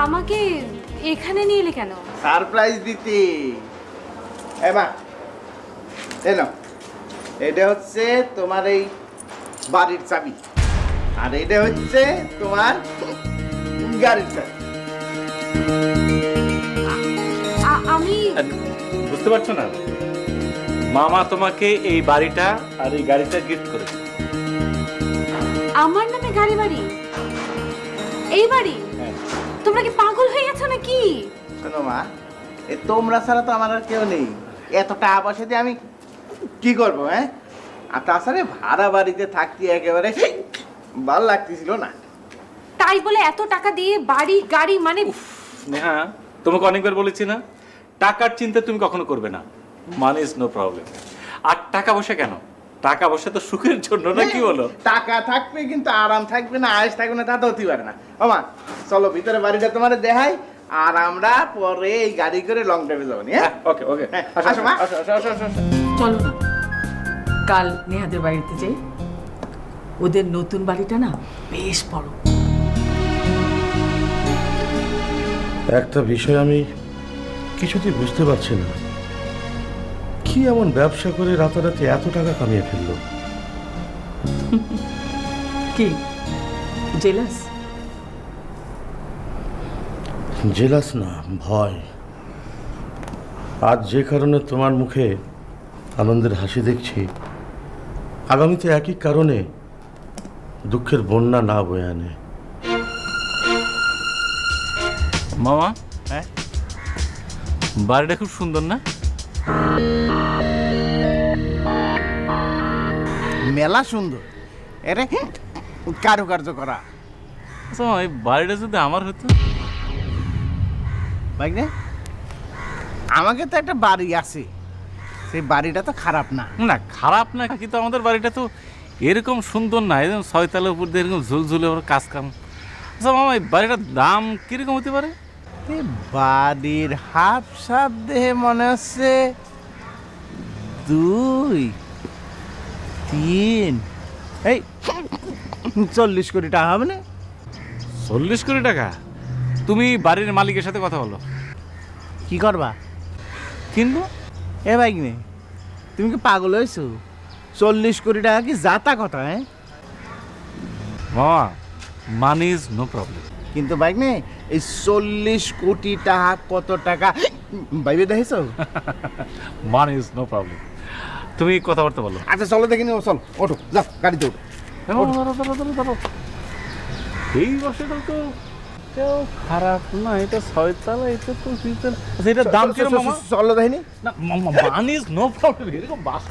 আমাকে এখানে নিয়ে এলে কেন? সারপ্রাইজ দিতে। এমা এনো, এটা হচ্ছে তোমার এই বাড়ির চাবি, আর এটা হচ্ছে তোমার গাড়ির চাবি। আমি বুঝতে পারছো না? মামা তোমাকে এই বাড়িটা আর এই গাড়িটা গিফট করেছে। আমার নামে গাড়ি বাড়ি? এই বাড়ি? তোমরা কি পাগল হয়ে গেছো নাকি? শোনো মা, এ তোমরা ছাড়া তো আমার আর কেউ নেই। এত টাকা পয়সা দিয়ে আমি কি করবো? হ্যাঁ, আর তাছাড়া ভাড়া বাড়িতে থাকতে একেবারে ভালো লাগতেছিল না। তাই বলে এত টাকা দিয়ে বাড়ি গাড়ি মানে? নেহা, তোমাকে অনেকবার বলেছি না, টাকার চিন্তা তুমি কখনো করবে না। Money is no problem. আর টাকা পয়সা কেন? টাকা পয়সা তো সুখের জন্য, না কি বলো? টাকা থাকবে কিন্তু আরাম থাকবে না, আয়েস থাকবে না, তা তো হতে পারে না। ওমা চলো ভিতরে বাড়িটা তোমার দেখাই, আর আমরা পরে এই গাড়ি করে লং ড্রাইভে যাবো। হ্যাঁ ওকে ওকে, আসো মা, আসো আসো আসো আসো। চলো না, কাল নেহাদের বাড়িতে যাই। ওদের নতুন বাড়িটা না বেশ বড়। একটা বিষয় আমি কিছুতেই বুঝতে পারছি না, কি এমন ব্যবসা করে রাতারাতি এত টাকা কামিয়ে ফেললো? কি জেলাস? জেলাস না, ভয়। আজ যে কারণে তোমার মুখে আনন্দের হাসি দেখছি, আগামীতে একই কারণে দুঃখের বন্যা না বয়ে আনে। মামা, হ্যাঁ বাড়িটা খুব সুন্দর না? মেলা সুন্দর, এরে কারুকার্য করা। আচ্ছা মামা, এই বাড়িটা যদি আমার হতো? ভাই রে, আমাকে তো একটা বাড়ি আছে, সেই বাড়িটা তো খারাপ না। না খারাপ না, কিন্তু আমাদের বাড়িটা তো এরকম সুন্দর না, এরকম ছয়তলার উপর দিয়ে এরকম ঝুলঝুলে ওর কাজ কাম। আচ্ছা মামা, এই বাড়িটার দাম কিরকম হতে পারে? এই বাড়ির হাফ সাপ দেহে মনে হচ্ছে 2, 3, এই 40 কোটি টাকা হবে না? 40 কোটি টাকা? তুমি বাড়ির মালিকের সাথে কথা বলো। কি করবা? কিনবো। এ ভাই নে, তুমি কি পাগল হয়েছো? 40 কোটি টাকা কি যাতা কথা? হ্যাঁ, মামা, মানি ইজ নো প্রবলেম। কিন্তু ভাই নে, এই 40 কোটি টাকা কত টাকা ভাইবে দেখেছো? মানি ইজ নো প্রবলেম, তুমি কথাবার্তা বলো। আচ্ছা চলো দেখিনি, চল ওঠো, যাও গাড়িতে ওঠো। এই বাসাটা তো কেউ খারাপ না, এটা 6 তলা, এটা তো 3 তলা। আচ্ছা, এটার দাম কিরকম মামা? চলো দেখিনি। না মানি ইজ নো প্রবলেম, এরকম বাসা